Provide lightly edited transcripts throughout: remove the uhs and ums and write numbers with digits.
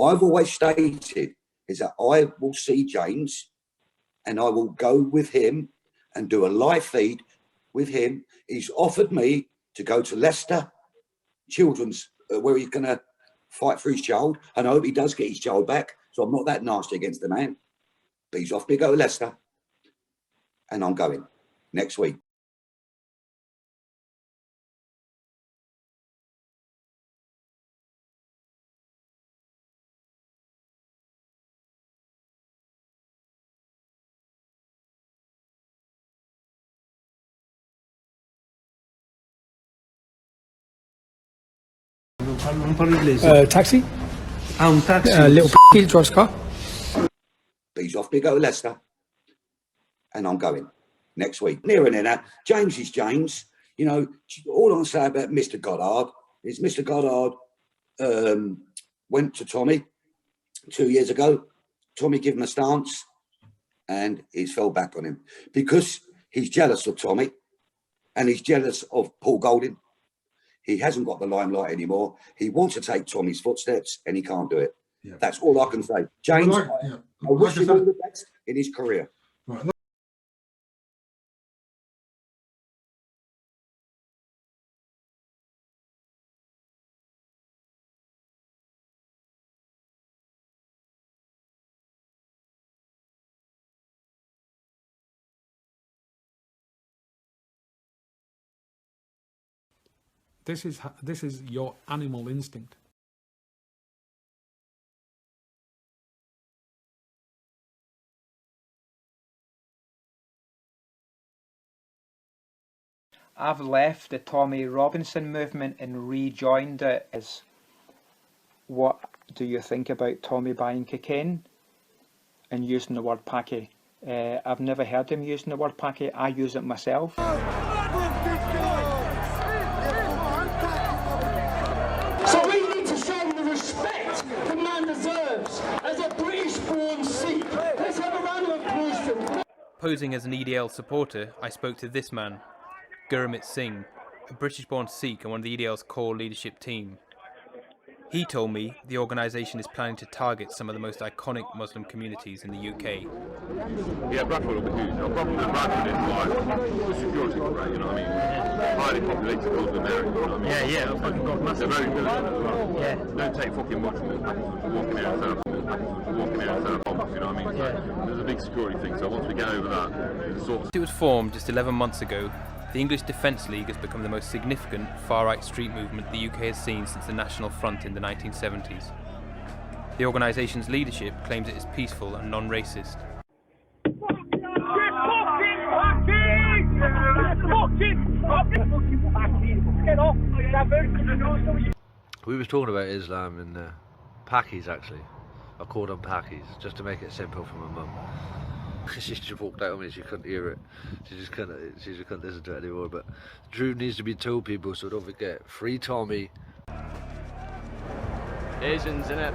I've always stated is that I will see James and I will go with him and do a live feed with him. He's offered me to go to Leicester Children's, where he's going to fight for his child. And I hope he does get his child back. So I'm not that nasty against the man. But he's offered me to go to Leicester. And I'm going next week. Taxi? Taxi. Little P drives car. But he's offered me to go to Leicester. And I'm going next week. Near and near. James is James. You know, all I'm saying about Mr. Goddard is Mr. Goddard went to Tommy 2 years ago. Tommy gave him a stance and he's fell back on him because he's jealous of Tommy and he's jealous of Paul Golding. He hasn't got the limelight anymore. He wants to take Tommy's footsteps and he can't do it. Yeah. That's all I can say. James, I wish him all the best in his career. Right. This is your animal instinct. I've left the Tommy Robinson movement and rejoined it. What do you think about Tommy buying cocaine and using the word Paki? I've never heard him using the word Paki. I use it myself. So we need to show him the respect the man deserves as a British-born Sikh. Let's have a round of applause for him. Posing as an EDL supporter, I spoke to this man, Gurmit Singh, a British-born Sikh and one of the EDL's core leadership team. He told me the organisation is planning to target some of the most iconic Muslim communities in the UK. Yeah, Bradford will be huge. The problem with Bradford is like the security threat, you know what I mean? Highly populated Muslim area, you know what I mean? Yeah, that's fucking got massive. They're very militant as well. Yeah. Don't take fucking much from them. Walking here and set up bombs, you know what I mean? So there's a big security thing, so once we get over that, It was formed just 11 months ago. The English Defence League has become the most significant far-right street movement the UK has seen since the National Front in the 1970s. The organisation's leadership claims it is peaceful and non-racist. We was talking about Islam in Pakis actually. I called them Pakis just to make it simple for my mum. She just walked out on me, she couldn't hear it. She just couldn't listen to it anymore. But the truth needs to be told, people, so don't forget. Free Tommy. Asians, innit?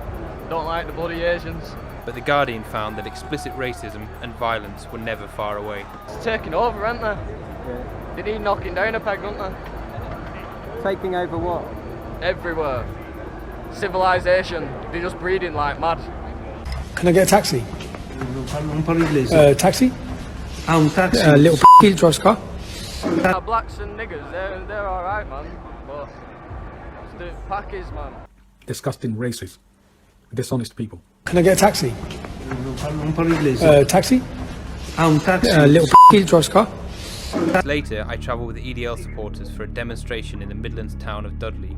Don't like the bloody Asians. But The Guardian found that explicit racism and violence were never far away. It's taking over, aren't they? Yeah. They need knocking down a peg, don't they? Taking over what? Everywhere. Civilization. They're just breeding like mad. Can I get a taxi? Taxi? Taxi. Little P drives car. Blacks and niggers, they're alright, man. But it's the Pakis, man. Disgusting racist, dishonest people. Can I get a taxi? Taxi? Taxi. Little P drives car. Later, I travelled with the EDL supporters for a demonstration in the Midlands town of Dudley.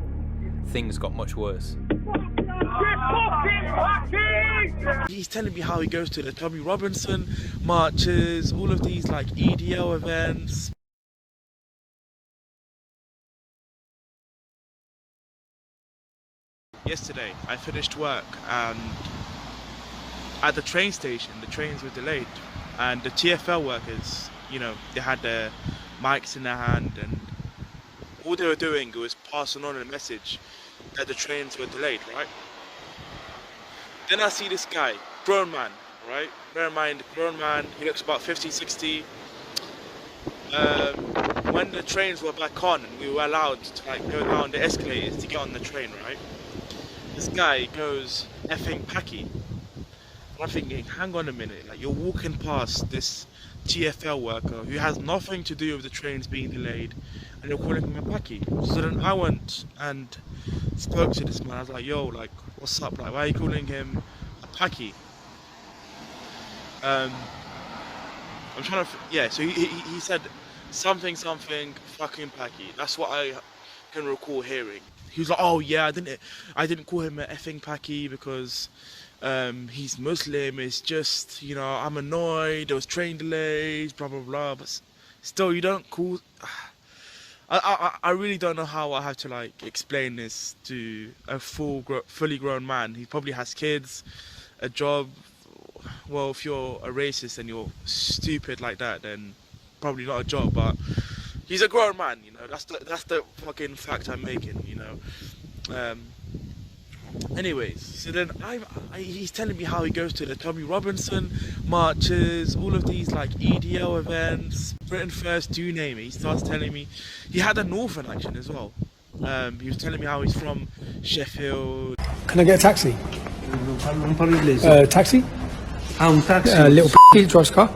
Things got much worse. He's telling me how he goes to the Tommy Robinson marches, all of these like EDL events. Yesterday I finished work and at the train station the trains were delayed and the TfL workers, you know, they had their mics in their hand and all they were doing was passing on a message that the trains were delayed, right? Then I see this guy, grown man, right? Bear in mind, grown man, he looks about 50, 60. When the trains were back on and we were allowed to like go down the escalators to get on the train, right? This guy goes, effing Paki. And I'm thinking, hang on a minute, like you're walking past this TFL worker who has nothing to do with the trains being delayed, and you're calling him a Paki. So then I went and spoke to this man. I was like, yo, like, what's up? Like, why are you calling him a Paki? I'm trying to, yeah, so he said something fucking Paki. That's what I can recall hearing. He was like, oh yeah, I didn't call him a effing Paki because he's Muslim. It's just, you know, I'm annoyed, there was train delays, blah blah blah. But still, you don't call. I really don't know how I have to like explain this to a fully grown man. He probably has kids, a job. Well, if you're a racist and you're stupid like that, then probably not a job. But he's a grown man, you know. That's the fucking fact I'm making, you know. Anyways, so then he's telling me how he goes to the Tommy Robinson marches, all of these like EDL events, Britain First, you name it. He starts telling me he had a northern accent as well. He was telling me how he's from Sheffield. Can I get a taxi? Taxi? Taxi? Little drives car.